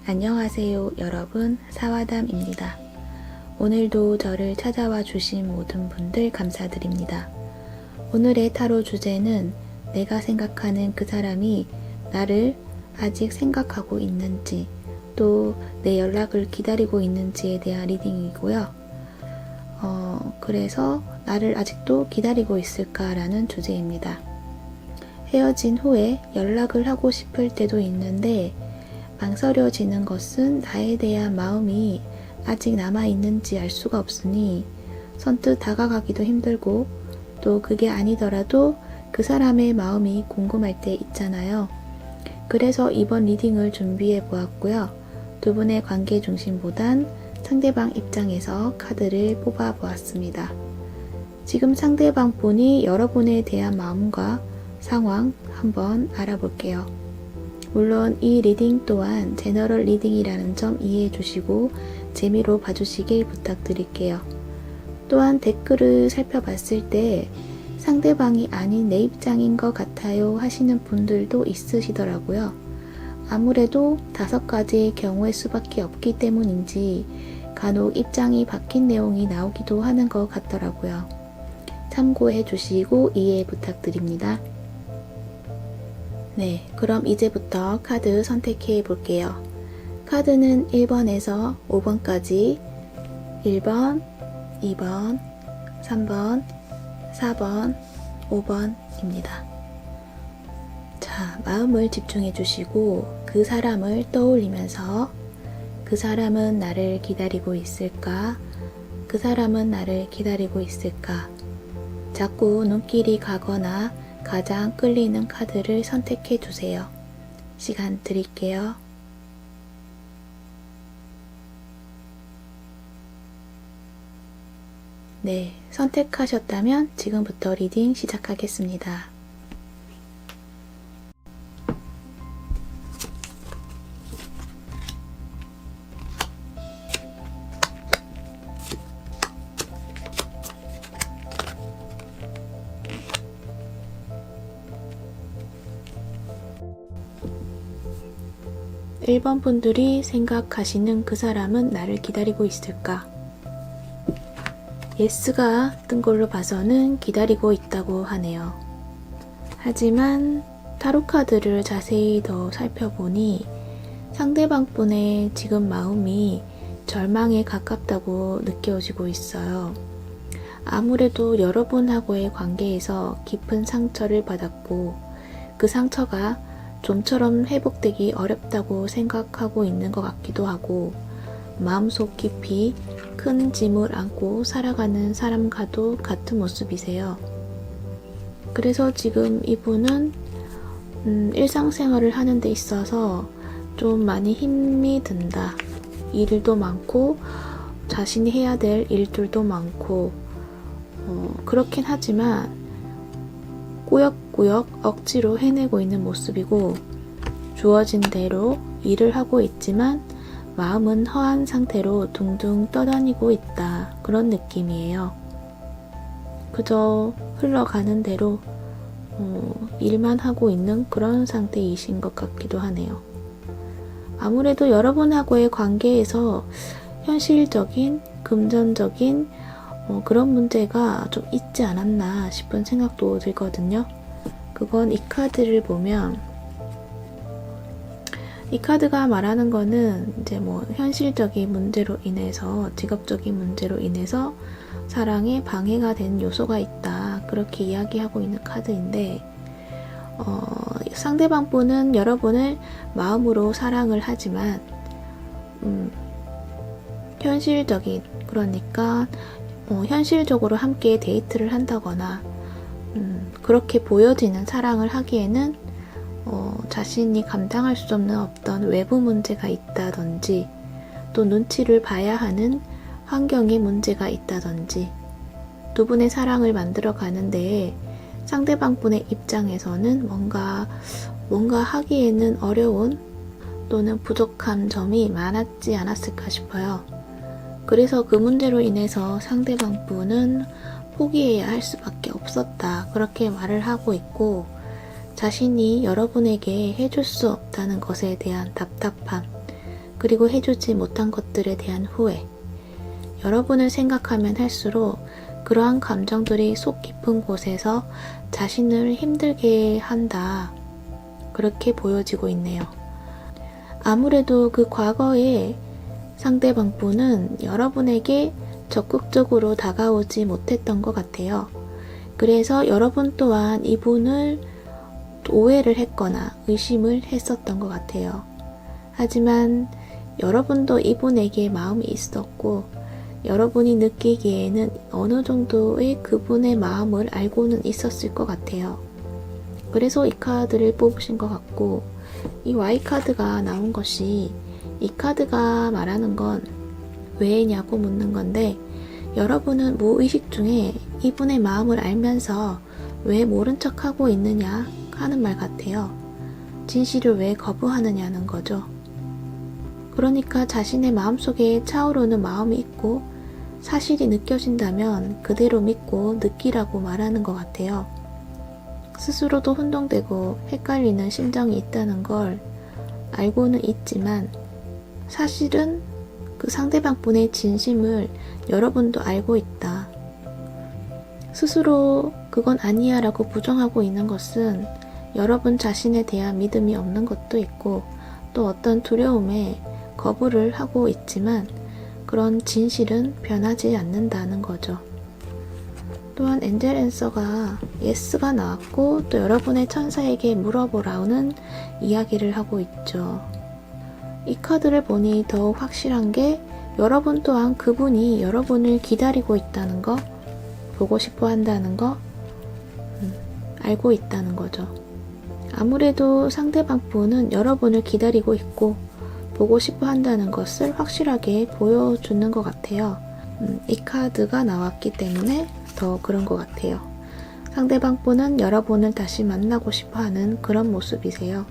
안녕하세요 여러분, 사와담입니다. 오늘도 저를 찾아와 주신 모든 분들 감사드립니다. 오늘의 타로 주제는 내가 생각하는 그 사람이 나를 아직 생각하고 있는지 또 내 연락을 기다리고 있는지에 대한 리딩이고요. 그래서 나를 아직도 기다리고 있을까라는 주제입니다. 헤어진 후에 연락을 하고 싶을 때도 있는데 망설여지는 것은 나에 대한 마음이 아직 남아있는지 알 수가 없으니 선뜻 다가가기도 힘들고 또 그게 아니더라도 그 사람의 마음이 궁금할 때 있잖아요. 그래서 이번 리딩을 준비해 보았고요. 두 분의 관계 중심보단 상대방 입장에서 카드를 뽑아 보았습니다. 지금 상대방 분이 여러분에 대한 마음과 상황 한번 알아볼게요. 물론 이 리딩 또한 제너럴 리딩이라는 점 이해해 주시고 재미로 봐주시길 부탁드릴게요. 또한 댓글을 살펴봤을 때 상대방이 아닌 내 입장인 것 같아요 하시는 분들도 있으시더라고요. 아무래도 5가지의 경우의 수밖에 없기 때문인지 간혹 입장이 바뀐 내용이 나오기도 하는 것 같더라고요. 참고해 주시고 이해 부탁드립니다. 네, 그럼 이제부터 카드 선택해 볼게요. 카드는 1번에서 5번까지 1번, 2번, 3번, 4번, 5번입니다. 자, 마음을 집중해 주시고 그 사람을 떠올리면서 그 사람은 나를 기다리고 있을까? 그 사람은 나를 기다리고 있을까? 자꾸 눈길이 가거나 가장 끌리는 카드를 선택해 주세요. 시간 드릴게요. 네, 선택하셨다면 지금부터 리딩 시작하겠습니다. 일 번 분들이 생각하시는 그 사람은 나를 기다리고 있을까? 예스가 뜬 걸로 봐서는 기다리고 있다고 하네요. 하지만 타로 카드를 자세히 더 살펴보니 상대방 분의 지금 마음이 절망에 가깝다고 느껴지고 있어요. 아무래도 여러분하고의 관계에서 깊은 상처를 받았고 그 상처가 좀처럼 회복되기 어렵다고 생각하고 있는 것 같기도 하고 마음속 깊이 큰 짐을 안고 살아가는 사람과도 같은 모습이세요. 그래서 지금 이분은 일상생활을 하는 데 있어서 좀 많이 힘이 든다. 일도 많고 자신이 해야 될 일들도 많고 그렇긴 하지만 꾸역꾸역 억지로 해내고 있는 모습이고 주어진 대로 일을 하고 있지만 마음은 허한 상태로 둥둥 떠다니고 있다. 그런 느낌이에요. 그저 흘러가는 대로 일만 하고 있는 그런 상태이신 것 같기도 하네요. 아무래도 여러분하고의 관계에서 현실적인, 금전적인 그런 문제가 좀 있지 않았나 싶은 생각도 들거든요. 그건 이 카드를 보면 이 카드가 말하는 거는 이제 현실적인 문제로 인해서 직업적인 문제로 인해서 사랑에 방해가 된 요소가 있다. 그렇게 이야기하고 있는 카드인데 상대방 분은 여러분을 마음으로 사랑을 하지만 현실적인 그러니까 현실적으로 함께 데이트를 한다거나 그렇게 보여지는 사랑을 하기에는 자신이 감당할 수 없는 어떤 외부 문제가 있다든지 또 눈치를 봐야 하는 환경에 문제가 있다든지 두 분의 사랑을 만들어 가는데 상대방 분의 입장에서는 뭔가 하기에는 어려운 또는 부족한 점이 많았지 않았을까 싶어요. 그래서 그 문제로 인해서 상대방 분은 포기해야 할 수밖에 없었다. 그렇게 말을 하고 있고 자신이 여러분에게 해줄 수 없다는 것에 대한 답답함 그리고 해주지 못한 것들에 대한 후회. 여러분을 생각하면 할수록 그러한 감정들이 속 깊은 곳에서 자신을 힘들게 한다. 그렇게 보여지고 있네요. 아무래도 그 과거의 상대방분은 여러분에게 적극적으로 다가오지 못했던 것 같아요. 그래서 여러분 또한 이분을 오해를 했거나 의심을 했었던 것 같아요. 하지만 여러분도 이분에게 마음이 있었고 여러분이 느끼기에는 어느 정도의 그분의 마음을 알고는 있었을 것 같아요. 그래서 이 카드를 뽑으신 것 같고, 이 Y 카드가 나온 것이 이 카드가 말하는 건 왜냐고 묻는 건데, 여러분은 무의식 중에 이분의 마음을 알면서 왜 모른 척 하고 있느냐 하는 말 같아요. 진실을 왜 거부하느냐는 거죠. 그러니까 자신의 마음속에 차오르는 마음이 있고 사실이 느껴진다면 그대로 믿고 느끼라고 말하는 것 같아요. 스스로도 혼동되고 헷갈리는 심정이 있다는 걸 알고는 있지만 사실은 그 상대방분의 진심을 여러분도 알고 있다. 스스로 그건 아니야 라고 부정하고 있는 것은 여러분 자신에 대한 믿음이 없는 것도 있고 또 어떤 두려움에 거부를 하고 있지만 그런 진실은 변하지 않는다는 거죠. 또한 엔젤 앤서가 예스가 나왔고 또 여러분의 천사에게 물어보라는 이야기를 하고 있죠. 이 카드를 보니 더욱 확실한 게 여러분 또한 그분이 여러분을 기다리고 있다는 거, 보고 싶어 한다는 거, 알고 있다는 거죠. 아무래도 상대방 분은 여러분을 기다리고 있고 보고 싶어 한다는 것을 확실하게 보여주는 것 같아요. 이 카드가 나왔기 때문에 더 그런 것 같아요. 상대방 분은 여러분을 다시 만나고 싶어 하는 그런 모습이세요.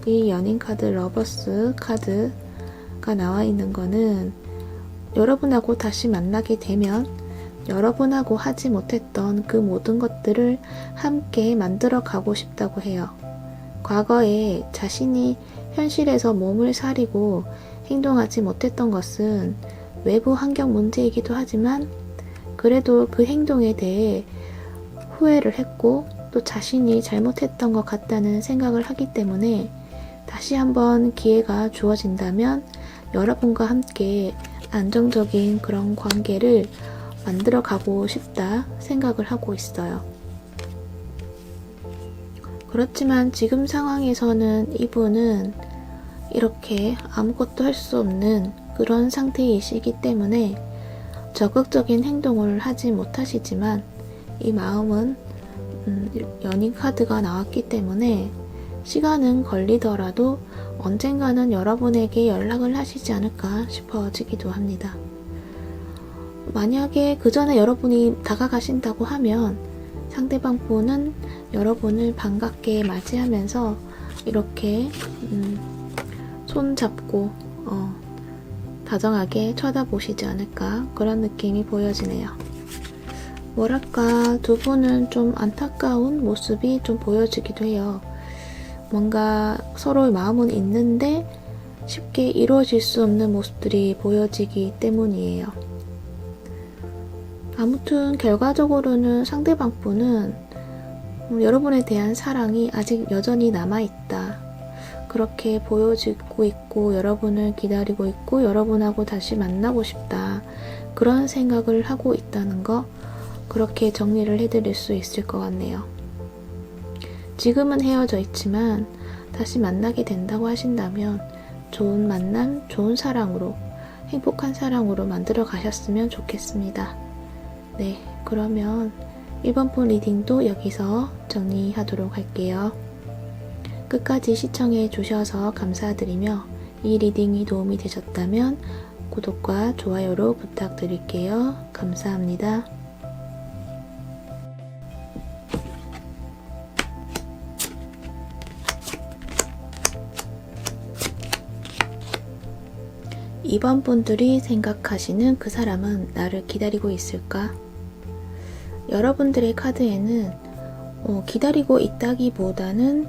이 연인 카드 러버스 카드가 나와 있는 거는 여러분하고 다시 만나게 되면 여러분하고 하지 못했던 그 모든 것들을 함께 만들어 가고 싶다고 해요. 과거에 자신이 현실에서 몸을 사리고 행동하지 못했던 것은 외부 환경 문제이기도 하지만 그래도 그 행동에 대해 후회를 했고 또 자신이 잘못했던 것 같다는 생각을 하기 때문에 다시 한번 기회가 주어진다면 여러분과 함께 안정적인 그런 관계를 만들어 가고 싶다 생각을 하고 있어요. 그렇지만 지금 상황에서는 이분은 이렇게 아무것도 할 수 없는 그런 상태이시기 때문에 적극적인 행동을 하지 못하시지만 이 마음은 연인 카드가 나왔기 때문에 시간은 걸리더라도 언젠가는 여러분에게 연락을 하시지 않을까 싶어지기도 합니다. 만약에 그 전에 여러분이 다가가신다고 하면 상대방 분은 여러분을 반갑게 맞이하면서 이렇게 손 잡고 다정하게 쳐다보시지 않을까 그런 느낌이 보여지네요. 뭐랄까 두 분은 좀 안타까운 모습이 좀 보여지기도 해요. 뭔가 서로의 마음은 있는데 쉽게 이루어질 수 없는 모습들이 보여지기 때문이에요. 아무튼 결과적으로는 상대방 분은 여러분에 대한 사랑이 아직 여전히 남아있다. 그렇게 보여지고 있고 여러분을 기다리고 있고 여러분하고 다시 만나고 싶다. 그런 생각을 하고 있다는 거 그렇게 정리를 해드릴 수 있을 것 같네요. 지금은 헤어져 있지만 다시 만나게 된다고 하신다면 좋은 만남, 좋은 사랑으로 행복한 사랑으로 만들어 가셨으면 좋겠습니다. 네, 그러면 1번 분 리딩도 여기서 정리하도록 할게요. 끝까지 시청해 주셔서 감사드리며 이 리딩이 도움이 되셨다면 구독과 좋아요로 부탁드릴게요. 감사합니다. 이번 분들이 생각하시는 그 사람은 나를 기다리고 있을까? 여러분들의 카드에는 기다리고 있다기보다는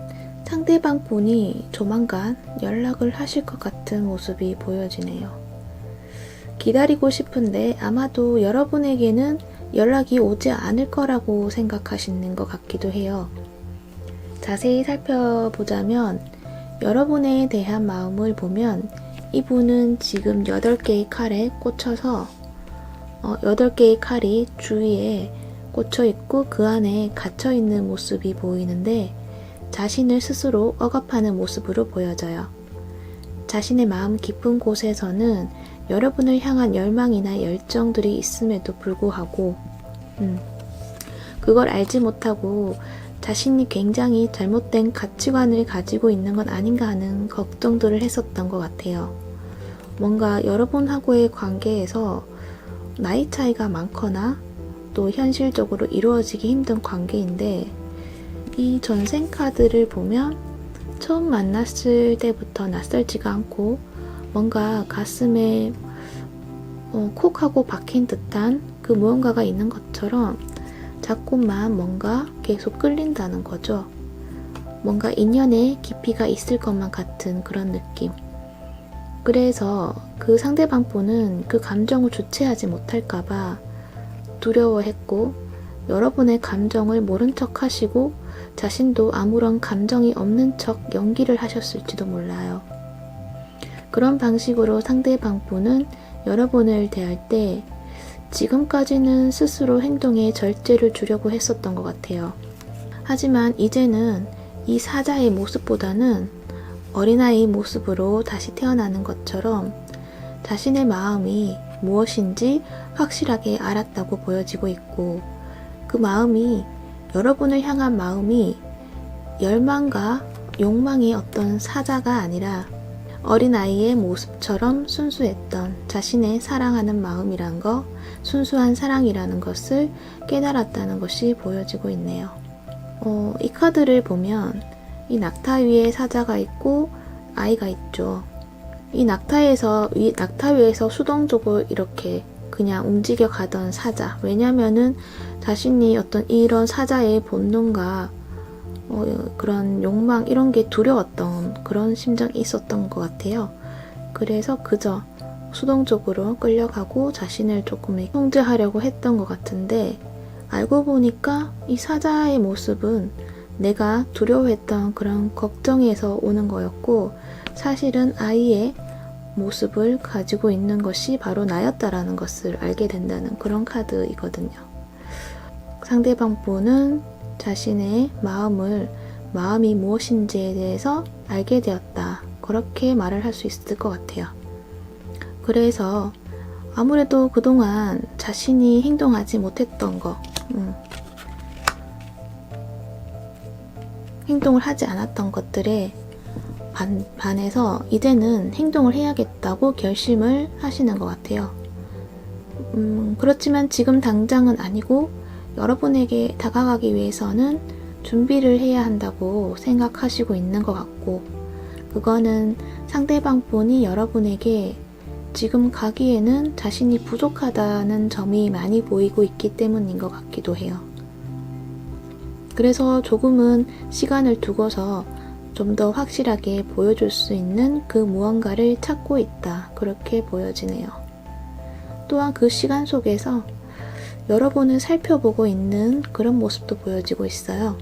상대방 분이 조만간 연락을 하실 것 같은 모습이 보여지네요. 기다리고 싶은데 아마도 여러분에게는 연락이 오지 않을 거라고 생각하시는 것 같기도 해요. 자세히 살펴보자면 여러분에 대한 마음을 보면 이분은 지금 8개의 칼에 꽂혀서 8개의 칼이 주위에 꽂혀 있고 그 안에 갇혀 있는 모습이 보이는데 자신을 스스로 억압하는 모습으로 보여져요. 자신의 마음 깊은 곳에서는 여러분을 향한 열망이나 열정들이 있음에도 불구하고 그걸 알지 못하고 자신이 굉장히 잘못된 가치관을 가지고 있는 건 아닌가 하는 걱정들을 했었던 것 같아요. 뭔가 여러분하고의 관계에서 나이 차이가 많거나 또 현실적으로 이루어지기 힘든 관계인데 이 전생 카드를 보면 처음 만났을 때부터 낯설지가 않고 뭔가 가슴에 콕 하고 박힌 듯한 그 무언가가 있는 것처럼 자꾸만 뭔가 계속 끌린다는 거죠. 뭔가 인연의 깊이가 있을 것만 같은 그런 느낌. 그래서 그 상대방 분은 그 감정을 주체하지 못할까봐 두려워했고 여러분의 감정을 모른 척 하시고 자신도 아무런 감정이 없는 척 연기를 하셨을지도 몰라요. 그런 방식으로 상대방 분은 여러분을 대할 때 지금까지는 스스로 행동에 절제를 주려고 했었던 것 같아요. 하지만 이제는 이 사자의 모습보다는 어린아이의 모습으로 다시 태어나는 것처럼 자신의 마음이 무엇인지 확실하게 알았다고 보여지고 있고 그 마음이 여러분을 향한 마음이 열망과 욕망의 어떤 사자가 아니라 어린아이의 모습처럼 순수했던 자신의 사랑하는 마음이란 거, 순수한 사랑이라는 것을 깨달았다는 것이 보여지고 있네요. 이 카드를 보면 이 낙타 위에 사자가 있고 아이가 있죠. 이 낙타 위에서 수동적으로 이렇게 그냥 움직여 가던 사자. 왜냐면은 자신이 어떤 이런 사자의 본능과 그런 욕망 이런 게 두려웠던 그런 심정이 있었던 것 같아요. 그래서 그저 수동적으로 끌려가고 자신을 조금 통제하려고 했던 것 같은데 알고 보니까 이 사자의 모습은 내가 두려워했던 그런 걱정에서 오는 거였고 사실은 아이의 모습을 가지고 있는 것이 바로 나였다라는 것을 알게 된다는 그런 카드이거든요. 상대방 분은 자신의 마음이 무엇인지에 대해서 알게 되었다. 그렇게 말을 할 수 있을 것 같아요. 그래서 아무래도 그동안 자신이 행동하지 못했던 거, 행동을 하지 않았던 것들에 반해서 이제는 행동을 해야겠다고 결심을 하시는 것 같아요. 그렇지만 지금 당장은 아니고 여러분에게 다가가기 위해서는 준비를 해야 한다고 생각하시고 있는 것 같고 그거는 상대방 분이 여러분에게 지금 가기에는 자신이 부족하다는 점이 많이 보이고 있기 때문인 것 같기도 해요. 그래서 조금은 시간을 두고서 좀 더 확실하게 보여줄 수 있는 그 무언가를 찾고 있다. 그렇게 보여지네요. 또한 그 시간 속에서 여러분을 살펴보고 있는 그런 모습도 보여지고 있어요.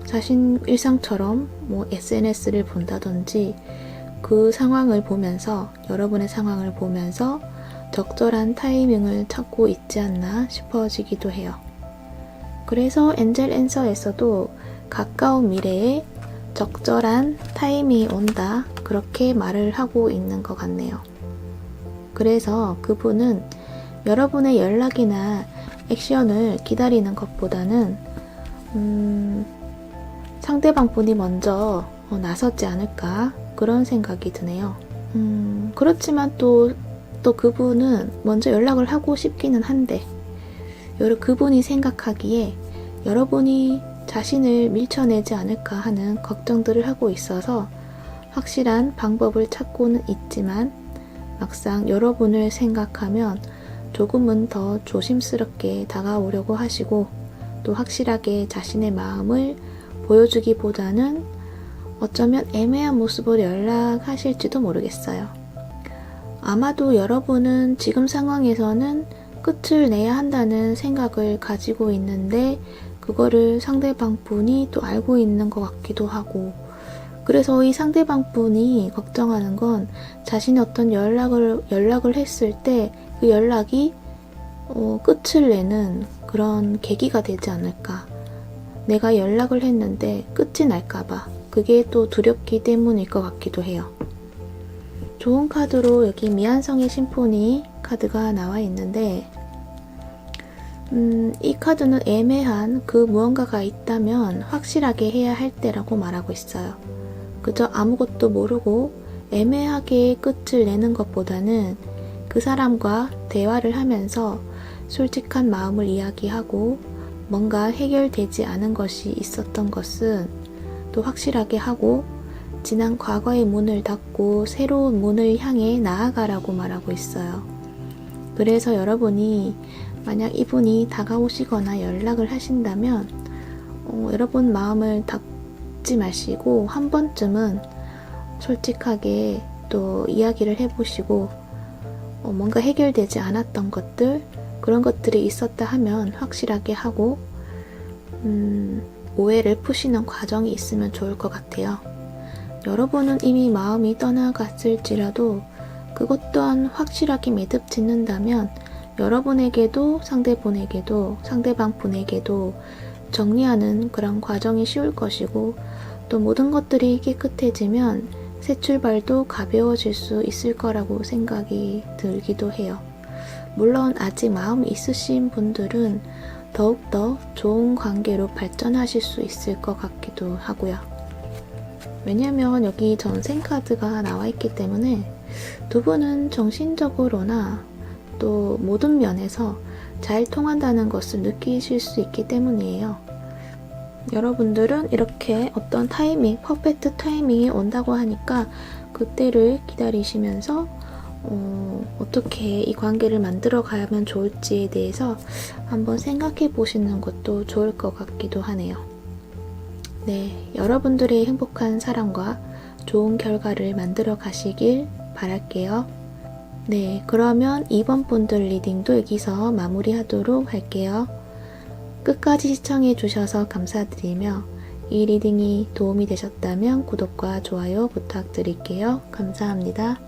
자신 일상처럼 SNS를 본다든지 그 상황을 보면서 여러분의 상황을 보면서 적절한 타이밍을 찾고 있지 않나 싶어지기도 해요. 그래서 엔젤 앤서에서도 가까운 미래에 적절한 타이밍이 온다 그렇게 말을 하고 있는 것 같네요. 그래서 그분은 여러분의 연락이나 액션을 기다리는 것보다는 상대방 분이 먼저 나섰지 않을까 그런 생각이 드네요. 그렇지만 또 그분은 먼저 연락을 하고 싶기는 한데 그분이 생각하기에 여러분이 자신을 밀쳐내지 않을까 하는 걱정들을 하고 있어서 확실한 방법을 찾고는 있지만 막상 여러분을 생각하면 조금은 더 조심스럽게 다가오려고 하시고 또 확실하게 자신의 마음을 보여주기보다는 어쩌면 애매한 모습으로 연락하실지도 모르겠어요. 아마도 여러분은 지금 상황에서는 끝을 내야 한다는 생각을 가지고 있는데 그거를 상대방 분이 또 알고 있는 것 같기도 하고, 그래서 이 상대방 분이 걱정하는 건 자신이 어떤 연락을 했을 때 그 연락이 끝을 내는 그런 계기가 되지 않을까. 내가 연락을 했는데 끝이 날까봐 그게 또 두렵기 때문일 것 같기도 해요. 좋은 카드로 여기 미안성의 심포니 카드가 나와 있는데 이 카드는 애매한 그 무언가가 있다면 확실하게 해야 할 때라고 말하고 있어요. 그저 아무것도 모르고 애매하게 끝을 내는 것보다는 그 사람과 대화를 하면서 솔직한 마음을 이야기하고 뭔가 해결되지 않은 것이 있었던 것은 또 확실하게 하고 지난 과거의 문을 닫고 새로운 문을 향해 나아가라고 말하고 있어요. 그래서 여러분이 만약 이분이 다가오시거나 연락을 하신다면 여러분 마음을 닫지 마시고 한 번쯤은 솔직하게 또 이야기를 해보시고 뭔가 해결되지 않았던 것들, 그런 것들이 있었다 하면 확실하게 하고 오해를 푸시는 과정이 있으면 좋을 것 같아요. 여러분은 이미 마음이 떠나갔을지라도 그것 또한 확실하게 매듭 짓는다면 여러분에게도 상대방 분에게도 정리하는 그런 과정이 쉬울 것이고, 또 모든 것들이 깨끗해지면 새 출발도 가벼워질 수 있을 거라고 생각이 들기도 해요. 물론 아직 마음이 있으신 분들은 더욱더 좋은 관계로 발전하실 수 있을 것 같기도 하고요. 왜냐면 여기 전생 카드가 나와 있기 때문에 두 분은 정신적으로나 또 모든 면에서 잘 통한다는 것을 느끼실 수 있기 때문이에요. 여러분들은 이렇게 어떤 타이밍, 퍼펙트 타이밍이 온다고 하니까 그때를 기다리시면서 어떻게 이 관계를 만들어 가면 좋을지에 대해서 한번 생각해 보시는 것도 좋을 것 같기도 하네요. 네, 여러분들의 행복한 사랑과 좋은 결과를 만들어 가시길 바랄게요. 네, 그러면 이번 분들 리딩도 여기서 마무리하도록 할게요. 끝까지 시청해 주셔서 감사드리며 이 리딩이 도움이 되셨다면 구독과 좋아요 부탁드릴게요. 감사합니다.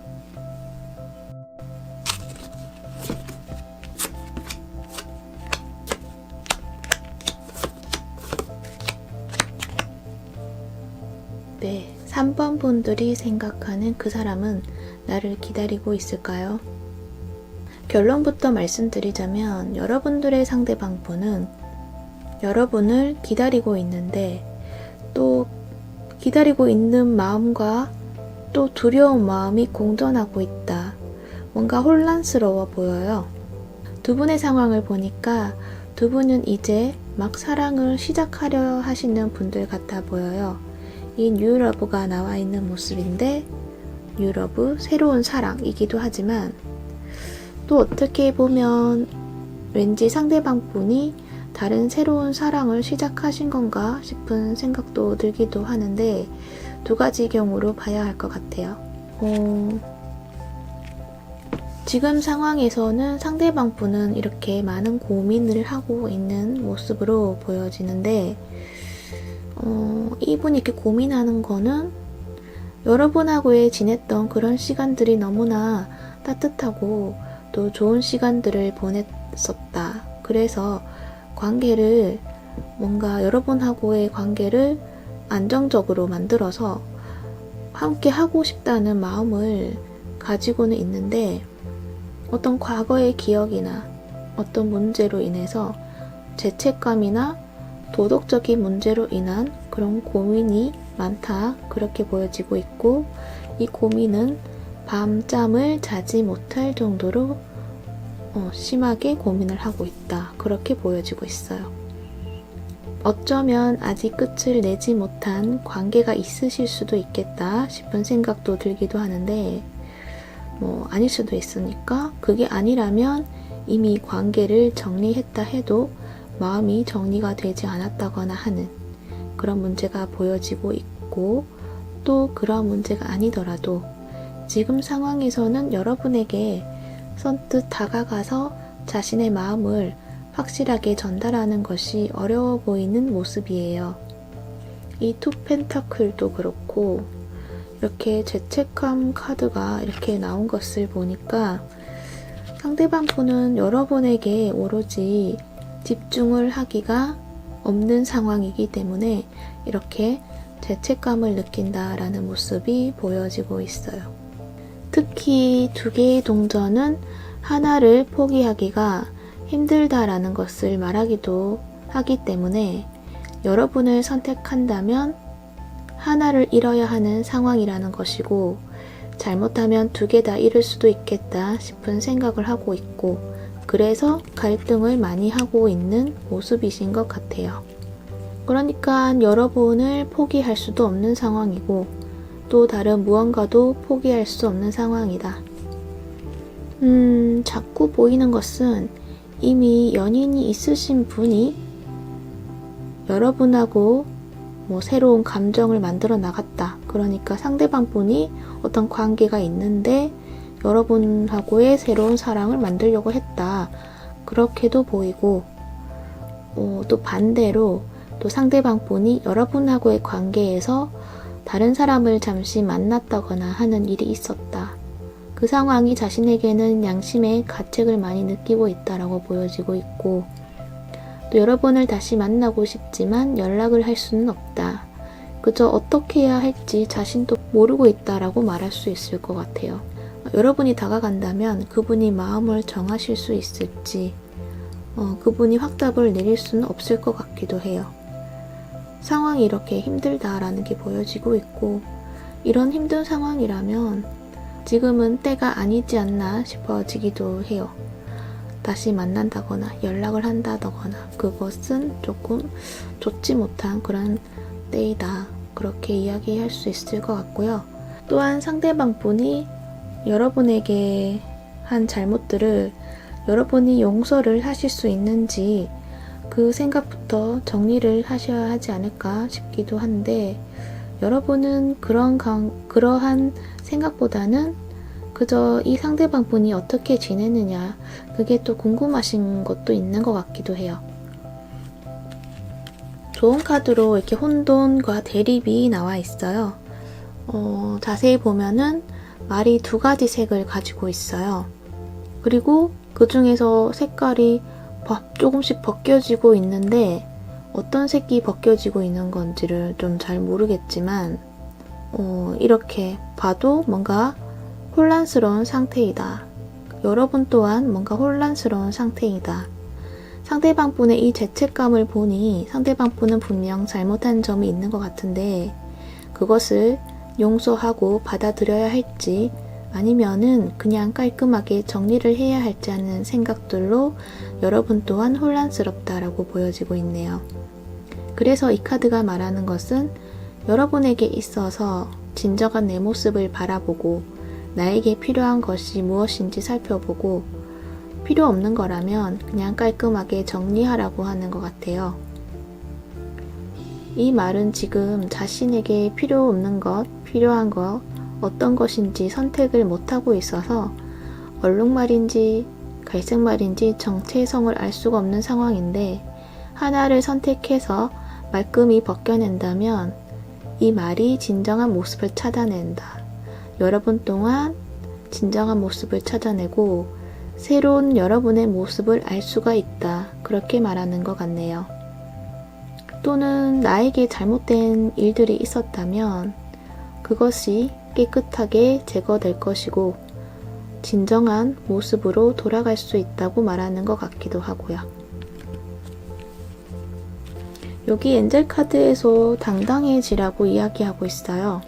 네, 3번 분들이 생각하는 그 사람은 나를 기다리고 있을까요? 결론부터 말씀드리자면 여러분들의 상대방 분은 여러분을 기다리고 있는데 또 기다리고 있는 마음과 또 두려운 마음이 공존하고 있다. 뭔가 혼란스러워 보여요. 두 분의 상황을 보니까 두 분은 이제 막 사랑을 시작하려 하시는 분들 같아 보여요. 이 뉴러브가 나와 있는 모습인데 뉴러브, 새로운 사랑이기도 하지만 또 어떻게 보면 왠지 상대방 분이 다른 새로운 사랑을 시작하신 건가 싶은 생각도 들기도 하는데 두 가지 경우로 봐야 할 것 같아요. 지금 상황에서는 상대방 분은 이렇게 많은 고민을 하고 있는 모습으로 보여지는데 이분이 이렇게 고민하는 거는 여러분하고의 지냈던 그런 시간들이 너무나 따뜻하고 또 좋은 시간들을 보냈었다. 그래서 관계를 뭔가 여러분하고의 관계를 안정적으로 만들어서 함께 하고 싶다는 마음을 가지고는 있는데 어떤 과거의 기억이나 어떤 문제로 인해서 죄책감이나 도덕적인 문제로 인한 그런 고민이 많다, 그렇게 보여지고 있고 이 고민은 밤잠을 자지 못할 정도로 심하게 고민을 하고 있다, 그렇게 보여지고 있어요. 어쩌면 아직 끝을 내지 못한 관계가 있으실 수도 있겠다 싶은 생각도 들기도 하는데 아닐 수도 있으니까 그게 아니라면 이미 관계를 정리했다 해도 마음이 정리가 되지 않았다거나 하는 그런 문제가 보여지고 있고 또 그런 문제가 아니더라도 지금 상황에서는 여러분에게 선뜻 다가가서 자신의 마음을 확실하게 전달하는 것이 어려워 보이는 모습이에요. 이 투 펜타클도 그렇고 이렇게 죄책감 카드가 이렇게 나온 것을 보니까 상대방 분은 여러분에게 오로지 집중을 하기가 없는 상황이기 때문에 이렇게 죄책감을 느낀다라는 모습이 보여지고 있어요. 특히 두 개의 동전은 하나를 포기하기가 힘들다라는 것을 말하기도 하기 때문에 여러분을 선택한다면 하나를 잃어야 하는 상황이라는 것이고 잘못하면 두 개 다 잃을 수도 있겠다 싶은 생각을 하고 있고 그래서 갈등을 많이 하고 있는 모습이신 것 같아요. 그러니까 여러분을 포기할 수도 없는 상황이고 또 다른 무언가도 포기할 수 없는 상황이다. 자꾸 보이는 것은 이미 연인이 있으신 분이 여러분하고 새로운 감정을 만들어 나갔다. 그러니까 상대방 분이 어떤 관계가 있는데 여러분하고의 새로운 사랑을 만들려고 했다. 그렇게도 보이고 또 반대로 또 상대방 분이 여러분하고의 관계에서 다른 사람을 잠시 만났다거나 하는 일이 있었다. 그 상황이 자신에게는 양심의 가책을 많이 느끼고 있다라고 보여지고 있고 또 여러분을 다시 만나고 싶지만 연락을 할 수는 없다. 그저 어떻게 해야 할지 자신도 모르고 있다라고 말할 수 있을 것 같아요. 여러분이 다가간다면 그분이 마음을 정하실 수 있을지 그분이 확답을 내릴 수는 없을 것 같기도 해요. 상황이 이렇게 힘들다라는 게 보여지고 있고 이런 힘든 상황이라면 지금은 때가 아니지 않나 싶어지기도 해요. 다시 만난다거나 연락을 한다거나 그것은 조금 좋지 못한 그런 때이다. 그렇게 이야기할 수 있을 것 같고요. 또한 상대방 분이 여러분에게 한 잘못들을 여러분이 용서를 하실 수 있는지 그 생각부터 정리를 하셔야 하지 않을까 싶기도 한데 여러분은 그러한 생각보다는 그저 이 상대방 분이 어떻게 지내느냐 그게 또 궁금하신 것도 있는 것 같기도 해요. 좋은 카드로 이렇게 혼돈과 대립이 나와 있어요. 자세히 보면은 말이 두 가지 색을 가지고 있어요. 그리고 그 중에서 색깔이 조금씩 벗겨지고 있는데 어떤 색이 벗겨지고 있는 건지를 좀 잘 모르겠지만 이렇게 봐도 뭔가 혼란스러운 상태이다. 여러분 또한 뭔가 혼란스러운 상태이다. 상대방 분의 이 죄책감을 보니 상대방 분은 분명 잘못한 점이 있는 것 같은데 그것을 용서하고 받아들여야 할지 아니면은 그냥 깔끔하게 정리를 해야 할지 하는 생각들로 여러분 또한 혼란스럽다라고 보여지고 있네요. 그래서 이 카드가 말하는 것은 여러분에게 있어서 진정한 내 모습을 바라보고 나에게 필요한 것이 무엇인지 살펴보고 필요 없는 거라면 그냥 깔끔하게 정리하라고 하는 것 같아요. 이 말은 지금 자신에게 필요 없는 것, 필요한 것, 어떤 것인지 선택을 못하고 있어서 얼룩말인지 갈색말인지 정체성을 알 수가 없는 상황인데 하나를 선택해서 말끔히 벗겨낸다면 이 말이 진정한 모습을 찾아낸다. 여러분 또한 진정한 모습을 찾아내고 새로운 여러분의 모습을 알 수가 있다. 그렇게 말하는 것 같네요. 또는 나에게 잘못된 일들이 있었다면 그것이 깨끗하게 제거될 것이고 진정한 모습으로 돌아갈 수 있다고 말하는 것 같기도 하고요. 여기 엔젤 카드에서 당당해지라고 이야기하고 있어요.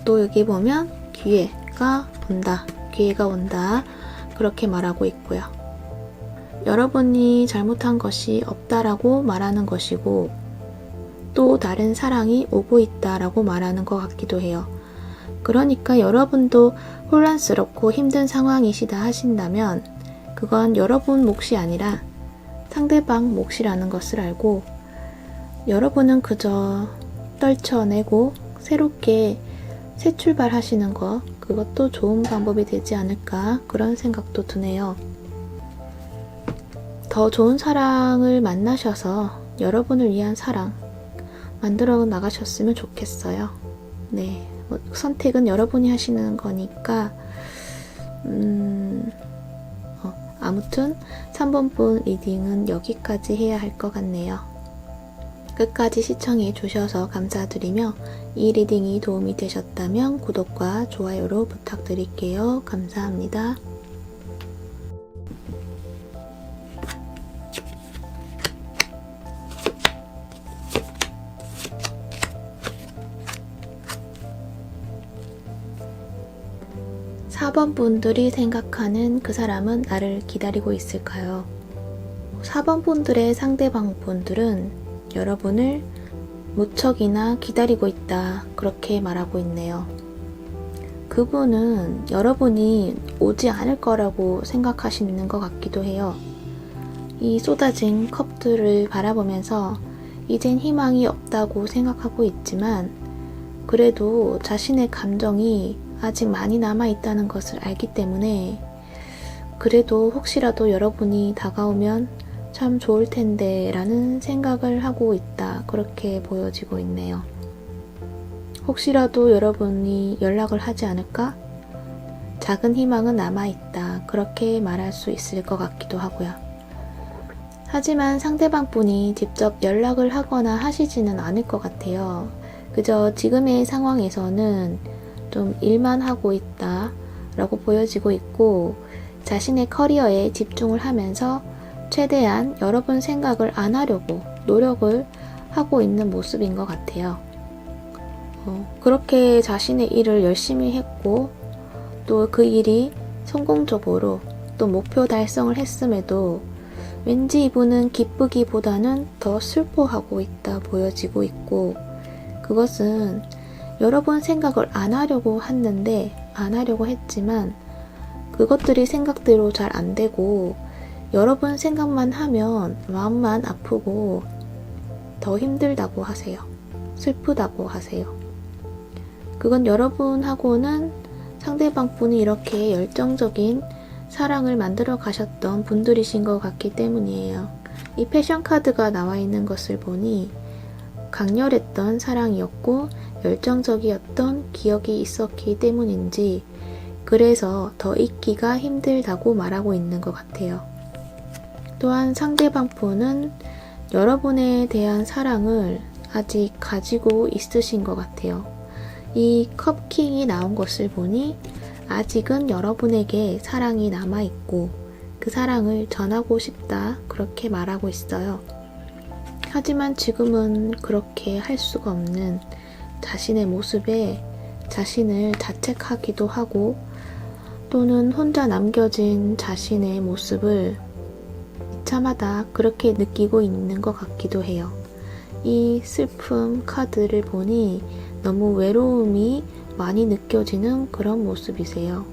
또 여기 보면 기회가 온다. 기회가 온다. 그렇게 말하고 있고요. 여러분이 잘못한 것이 없다라고 말하는 것이고 또 다른 사랑이 오고 있다라고 말하는 것 같기도 해요. 그러니까 여러분도 혼란스럽고 힘든 상황이시다 하신다면 그건 여러분 몫이 아니라 상대방 몫이라는 것을 알고 여러분은 그저 떨쳐내고 새롭게 새 출발하시는 거, 그것도 좋은 방법이 되지 않을까 그런 생각도 드네요. 더 좋은 사랑을 만나셔서 여러분을 위한 사랑 만들어 나가셨으면 좋겠어요. 네, 선택은 여러분이 하시는 거니까 아무튼 3번분 리딩은 여기까지 해야 할 것 같네요. 끝까지 시청해 주셔서 감사드리며 이 리딩이 도움이 되셨다면 구독과 좋아요로 부탁드릴게요. 감사합니다. (4번) 분들이 생각하는 그 사람은 나를 기다리고 있을까요? 4번 분들의 상대방 분들은 여러분을 무척이나 기다리고 있다, 그렇게 말하고 있네요. 그분은 여러분이 오지 않을 거라고 생각하시는 것 같기도 해요. 이 쏟아진 컵들을 바라보면서 이젠 희망이 없다고 생각하고 있지만 그래도 자신의 감정이 아직 많이 남아있다는 것을 알기 때문에 그래도 혹시라도 여러분이 다가오면 참 좋을 텐데 라는 생각을 하고 있다, 그렇게 보여지고 있네요. 혹시라도 여러분이 연락을 하지 않을까? 작은 희망은 남아있다, 그렇게 말할 수 있을 것 같기도 하고요. 하지만 상대방 분이 직접 연락을 하거나 하시지는 않을 것 같아요. 그저 지금의 상황에서는 좀 일만 하고 있다 라고 보여지고 있고 자신의 커리어에 집중을 하면서 최대한 여러분 생각을 안 하려고 노력을 하고 있는 모습인 것 같아요. 그렇게 자신의 일을 열심히 했고 또 그 일이 성공적으로 또 목표 달성을 했음에도 왠지 이분은 기쁘기보다는 더 슬퍼하고 있다 보여지고 있고 그것은 여러분 생각을 안 하려고 했지만 그것들이 생각대로 잘 안 되고 여러분 생각만 하면 마음만 아프고 더 힘들다고 하세요. 슬프다고 하세요. 그건 여러분하고는 상대방 분이 이렇게 열정적인 사랑을 만들어 가셨던 분들이신 것 같기 때문이에요. 이 패션 카드가 나와 있는 것을 보니 강렬했던 사랑이었고 열정적이었던 기억이 있었기 때문인지 그래서 더 잊기가 힘들다고 말하고 있는 것 같아요. 또한 상대방 분은 여러분에 대한 사랑을 아직 가지고 있으신 것 같아요. 이 컵킹이 나온 것을 보니 아직은 여러분에게 사랑이 남아있고 그 사랑을 전하고 싶다, 그렇게 말하고 있어요. 하지만 지금은 그렇게 할 수가 없는 자신의 모습에 자신을 자책하기도 하고 또는 혼자 남겨진 자신의 모습을 참하다, 그렇게 느끼고 있는 것 같기도 해요. 이 슬픔 카드를 보니 너무 외로움이 많이 느껴지는 그런 모습이세요.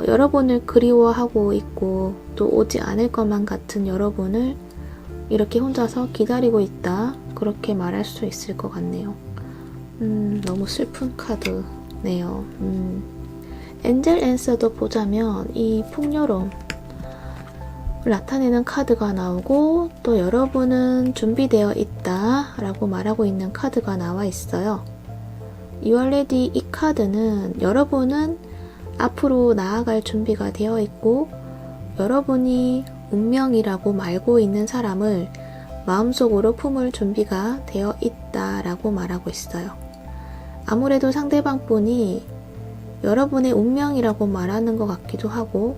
여러분을 그리워하고 있고 또 오지 않을 것만 같은 여러분을 이렇게 혼자서 기다리고 있다, 그렇게 말할 수 있을 것 같네요. 너무 슬픈 카드네요. 엔젤 앤서도 보자면 이 풍요로움 나타내는 카드가 나오고 또 여러분은 준비되어 있다 라고 말하고 있는 카드가 나와 있어요. You are ready, 이 카드는 여러분은 앞으로 나아갈 준비가 되어 있고 여러분이 운명이라고 말고 있는 사람을 마음속으로 품을 준비가 되어 있다 라고 말하고 있어요. 아무래도 상대방 분이 여러분의 운명이라고 말하는 것 같기도 하고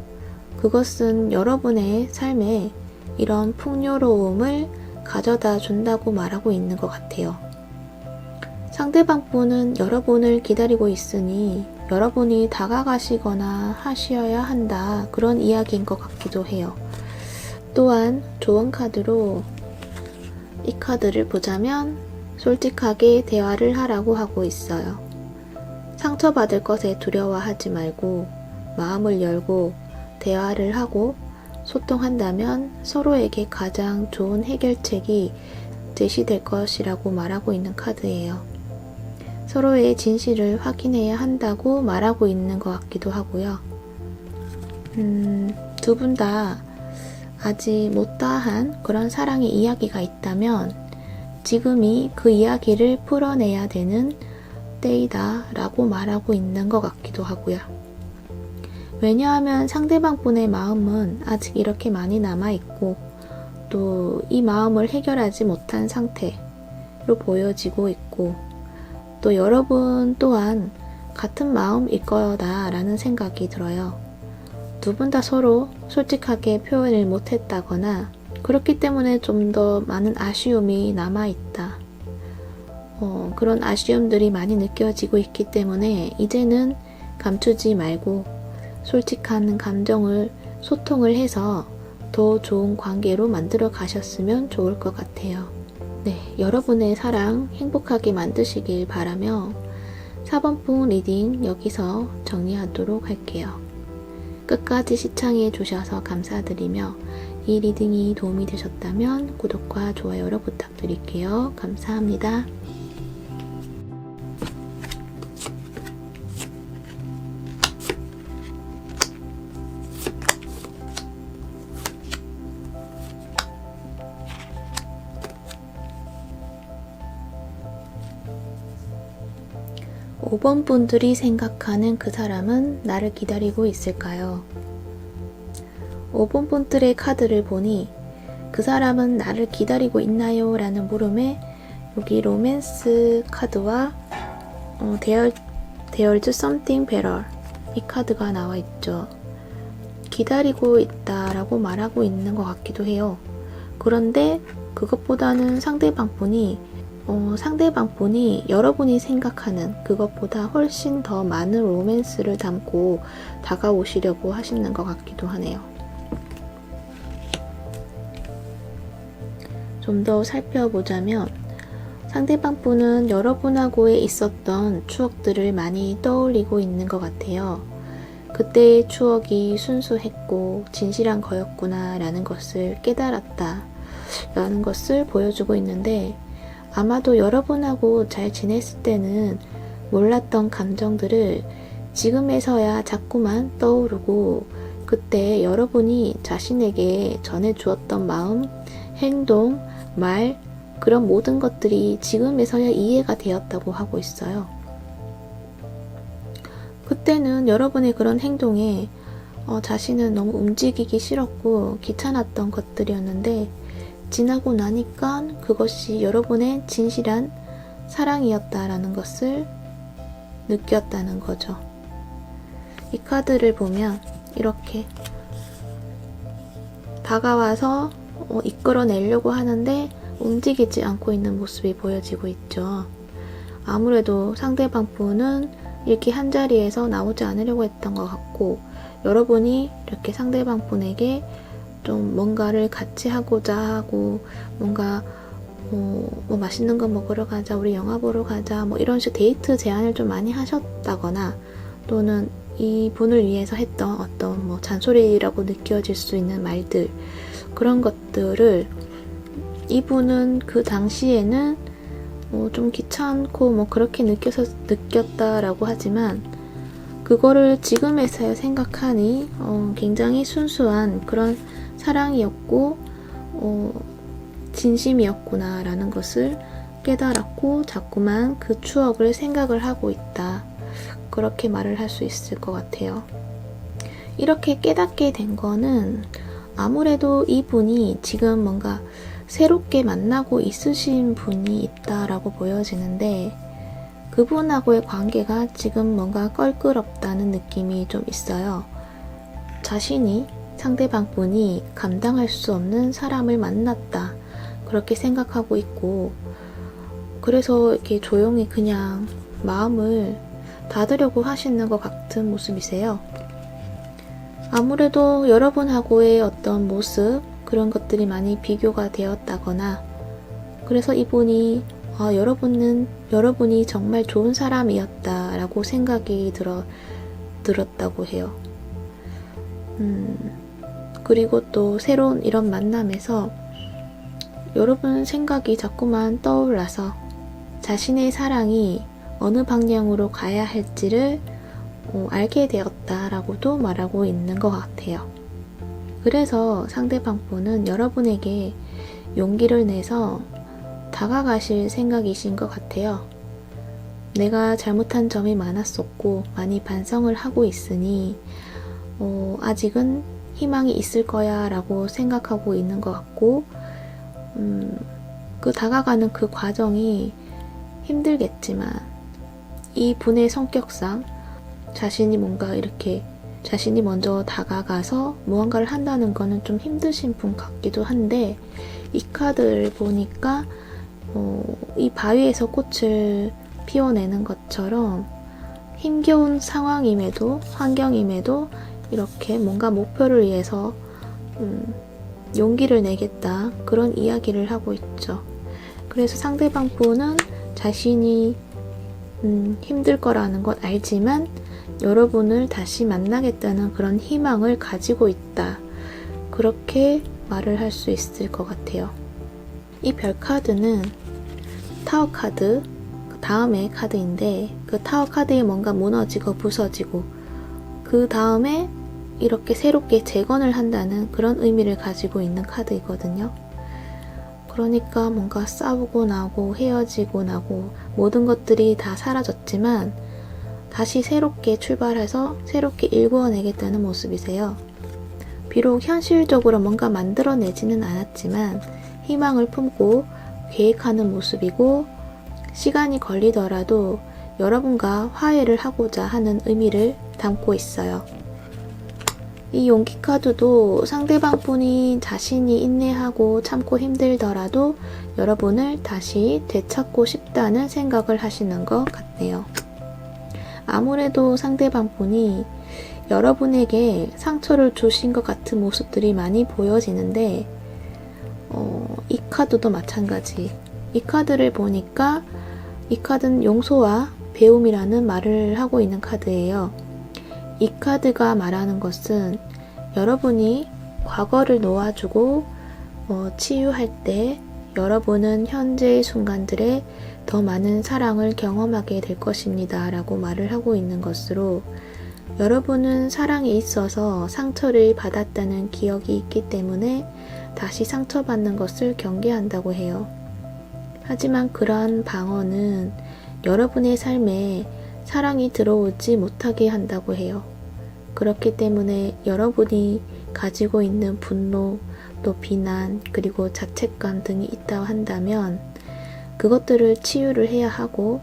그것은 여러분의 삶에 이런 풍요로움을 가져다 준다고 말하고 있는 것 같아요. 상대방 분은 여러분을 기다리고 있으니 여러분이 다가가시거나 하셔야 한다, 그런 이야기인 것 같기도 해요. 또한 조언 카드로 이 카드를 보자면 솔직하게 대화를 하라고 하고 있어요. 상처받을 것에 두려워하지 말고 마음을 열고 대화를 하고 소통한다면 서로에게 가장 좋은 해결책이 제시될 것이라고 말하고 있는 카드예요. 서로의 진실을 확인해야 한다고 말하고 있는 것 같기도 하고요. 두 분 다 아직 못다한 그런 사랑의 이야기가 있다면 지금이 그 이야기를 풀어내야 되는 때이다 라고 말하고 있는 것 같기도 하고요. 왜냐하면 상대방 분의 마음은 아직 이렇게 많이 남아있고 또 이 마음을 해결하지 못한 상태로 보여지고 있고 또 여러분 또한 같은 마음일 거다 라는 생각이 들어요. 두 분 다 서로 솔직하게 표현을 못했다거나 그렇기 때문에 좀 더 많은 아쉬움이 남아있다. 그런 아쉬움들이 많이 느껴지고 있기 때문에 이제는 감추지 말고 솔직한 감정을 소통을 해서 더 좋은 관계로 만들어 가셨으면 좋을 것 같아요. 네, 여러분의 사랑 행복하게 만드시길 바라며 4번풍 리딩 여기서 정리하도록 할게요. 끝까지 시청해 주셔서 감사드리며 이 리딩이 도움이 되셨다면 구독과 좋아요를 부탁드릴게요. 감사합니다. 5번 분들이 생각하는 그 사람은 나를 기다리고 있을까요? 5번 분들의 카드를 보니 그 사람은 나를 기다리고 있나요? 라는 물음에 여기 로맨스 카드와 There's something better 이 카드가 나와 있죠. 기다리고 있다라고 말하고 있는 것 같기도 해요. 그런데 그것보다는 상대방 분이 여러분이 생각하는 그것보다 훨씬 더 많은 로맨스를 담고 다가오시려고 하시는 것 같기도 하네요. 좀 더 살펴보자면 상대방 분은 여러분하고의 있었던 추억들을 많이 떠올리고 있는 것 같아요. 그때의 추억이 순수했고 진실한 거였구나 라는 것을 깨달았다 라는 것을 보여주고 있는데 아마도 여러분하고 잘 지냈을 때는 몰랐던 감정들을 지금에서야 자꾸만 떠오르고 그때 여러분이 자신에게 전해주었던 마음, 행동, 말 그런 모든 것들이 지금에서야 이해가 되었다고 하고 있어요. 그때는 여러분의 그런 행동에 자신은 너무 움직이기 싫었고 귀찮았던 것들이었는데 지나고 나니까 그것이 여러분의 진실한 사랑이었다라는 것을 느꼈다는 거죠. 이 카드를 보면 이렇게 다가와서 이끌어내려고 하는데 움직이지 않고 있는 모습이 보여지고 있죠. 아무래도 상대방 분은 이렇게 한자리에서 나오지 않으려고 했던 것 같고 여러분이 이렇게 상대방 분에게 좀 뭔가를 같이 하고자 하고 뭔가 뭐 맛있는 거 먹으러 가자, 우리 영화 보러 가자 뭐 이런 식으로 데이트 제안을 좀 많이 하셨다거나 또는 이 분을 위해서 했던 어떤 뭐 잔소리라고 느껴질 수 있는 말들 그런 것들을 이분은 그 당시에는 좀 귀찮고 뭐 그렇게 느꼈다라고 하지만 그거를 지금에서야 생각하니 굉장히 순수한 그런 사랑이었고 진심이었구나 라는 것을 깨달았고 자꾸만 그 추억을 생각을 하고 있다 그렇게 말을 할 수 있을 것 같아요. 이렇게 깨닫게 된 거는 아무래도 이분이 지금 뭔가 새롭게 만나고 있으신 분이 있다라고 보여지는데 그분하고의 관계가 지금 뭔가 껄끄럽다는 느낌이 좀 있어요. 자신이 상대방 분이 감당할 수 없는 사람을 만났다 그렇게 생각하고 있고 그래서 이렇게 조용히 그냥 마음을 닫으려고 하시는 것 같은 모습이세요. 아무래도 여러분하고의 어떤 모습 그런 것들이 많이 비교가 되었다거나 그래서 이분이 여러분이 정말 좋은 사람이었다라고 생각이 들었다고 해요. 그리고 또 새로운 이런 만남에서 여러분 생각이 자꾸만 떠올라서 자신의 사랑이 어느 방향으로 가야 할지를 알게 되었다라고도 말하고 있는 것 같아요. 그래서 상대방 분은 여러분에게 용기를 내서 다가가실 생각이신 것 같아요. 내가 잘못한 점이 많았었고 많이 반성을 하고 있으니 아직은 희망이 있을 거야 라고 생각하고 있는 것 같고 그 다가가는 그 과정이 힘들겠지만 이 분의 성격상 자신이 뭔가 이렇게 자신이 먼저 다가가서 무언가를 한다는 거는 좀 힘드신 분 같기도 한데 이 카드를 보니까 이 바위에서 꽃을 피워내는 것처럼 힘겨운 상황임에도 환경임에도 이렇게 뭔가 목표를 위해서 용기를 내겠다 그런 이야기를 하고 있죠. 그래서 상대방 분은 자신이 힘들 거라는 것 알지만 여러분을 다시 만나겠다는 그런 희망을 가지고 있다. 그렇게 말을 할 수 있을 것 같아요. 이 별 카드는 타워 카드 그 다음의 카드인데 그 타워 카드에 뭔가 무너지고 부서지고 그 다음에 이렇게 새롭게 재건을 한다는 그런 의미를 가지고 있는 카드이거든요. 그러니까 뭔가 싸우고 나고 헤어지고 나고 모든 것들이 다 사라졌지만 다시 새롭게 출발해서 새롭게 일구어내겠다는 모습이세요. 비록 현실적으로 뭔가 만들어내지는 않았지만 희망을 품고 계획하는 모습이고 시간이 걸리더라도 여러분과 화해를 하고자 하는 의미를 담고 있어요. 이 용기 카드도 상대방 분이 자신이 인내하고 참고 힘들더라도 여러분을 다시 되찾고 싶다는 생각을 하시는 것 같네요. 아무래도 상대방 분이 여러분에게 상처를 주신 것 같은 모습들이 많이 보여지는데 이 카드도 마찬가지. 이 카드를 보니까 이 카드는 용서와 배움이라는 말을 하고 있는 카드예요. 이 카드가 말하는 것은 여러분이 과거를 놓아주고 치유할 때 여러분은 현재의 순간들에 더 많은 사랑을 경험하게 될 것입니다 라고 말을 하고 있는 것으로 여러분은 사랑에 있어서 상처를 받았다는 기억이 있기 때문에 다시 상처받는 것을 경계한다고 해요. 하지만 그러한 방어는 여러분의 삶에 사랑이 들어오지 못하게 한다고 해요. 그렇기 때문에 여러분이 가지고 있는 분노, 또 비난, 그리고 자책감 등이 있다고 한다면 그것들을 치유를 해야 하고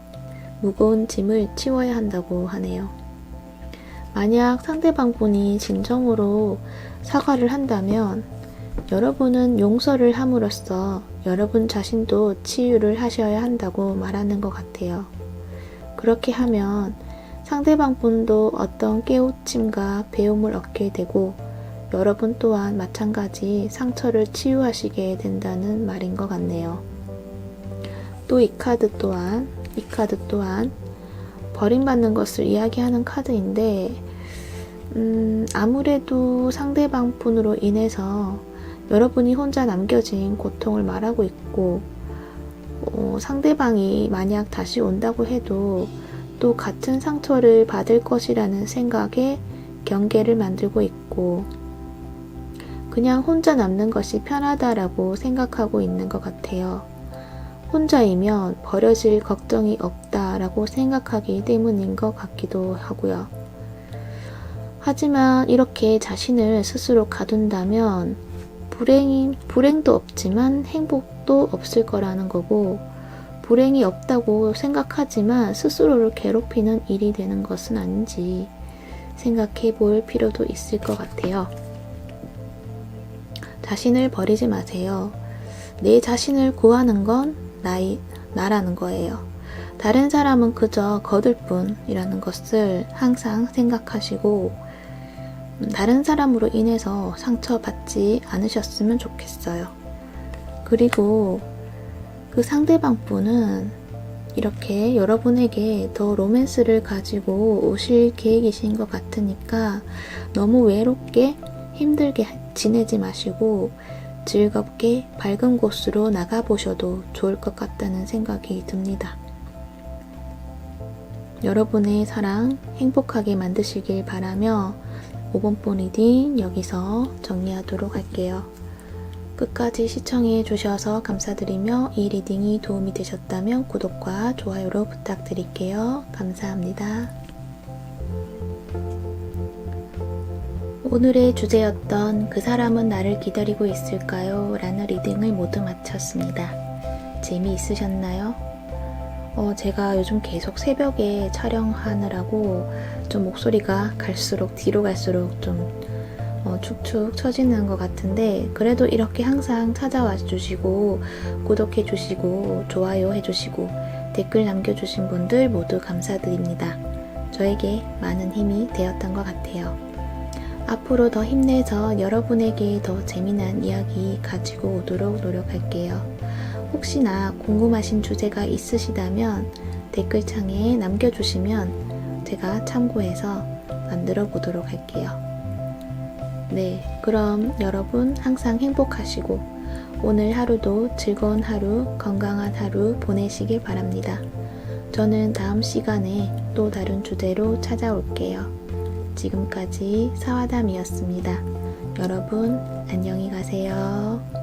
무거운 짐을 치워야 한다고 하네요. 만약 상대방 분이 진정으로 사과를 한다면 여러분은 용서를 함으로써 여러분 자신도 치유를 하셔야 한다고 말하는 것 같아요. 그렇게 하면 상대방 분도 어떤 깨우침과 배움을 얻게 되고 여러분 또한 마찬가지 상처를 치유하시게 된다는 말인 것 같네요. 또 이 카드 또한 버림받는 것을 이야기하는 카드인데 아무래도 상대방 분으로 인해서 여러분이 혼자 남겨진 고통을 말하고 있고 상대방이 만약 다시 온다고 해도 또 같은 상처를 받을 것이라는 생각에 경계를 만들고 있고 그냥 혼자 남는 것이 편하다라고 생각하고 있는 것 같아요. 혼자이면 버려질 걱정이 없다라고 생각하기 때문인 것 같기도 하고요. 하지만 이렇게 자신을 스스로 가둔다면 불행도 없지만 행복도 없을 거라는 거고 불행이 없다고 생각하지만 스스로를 괴롭히는 일이 되는 것은 아닌지 생각해 볼 필요도 있을 것 같아요. 자신을 버리지 마세요. 내 자신을 구하는 건 나라는 거예요. 다른 사람은 그저 거들 뿐이라는 것을 항상 생각하시고 다른 사람으로 인해서 상처받지 않으셨으면 좋겠어요. 그리고 그 상대방 분은 이렇게 여러분에게 더 로맨스를 가지고 오실 계획이신 것 같으니까 너무 외롭게 힘들게 지내지 마시고 즐겁게 밝은 곳으로 나가보셔도 좋을 것 같다는 생각이 듭니다. 여러분의 사랑 행복하게 만드시길 바라며 5번본 리딩 여기서 정리하도록 할게요. 끝까지 시청해 주셔서 감사드리며 이 리딩이 도움이 되셨다면 구독과 좋아요로 부탁드릴게요. 감사합니다. 오늘의 주제였던 그 사람은 나를 기다리고 있을까요? 라는 리딩을 모두 마쳤습니다. 재미있으셨나요? 제가 요즘 계속 새벽에 촬영하느라고 좀 목소리가 뒤로 갈수록 좀 축축 처지는 것 같은데, 그래도 이렇게 항상 찾아와 주시고 구독해 주시고 좋아요 해주시고 댓글 남겨주신 분들 모두 감사드립니다. 저에게 많은 힘이 되었던 것 같아요. 앞으로 더 힘내서 여러분에게 더 재미난 이야기 가지고 오도록 노력할게요. 혹시나 궁금하신 주제가 있으시다면 댓글창에 남겨주시면 제가 참고해서 만들어 보도록 할게요. 네, 그럼 여러분 항상 행복하시고 오늘 하루도 즐거운 하루, 건강한 하루 보내시길 바랍니다. 저는 다음 시간에 또 다른 주제로 찾아올게요. 지금까지 사와담이었습니다. 여러분 안녕히 가세요.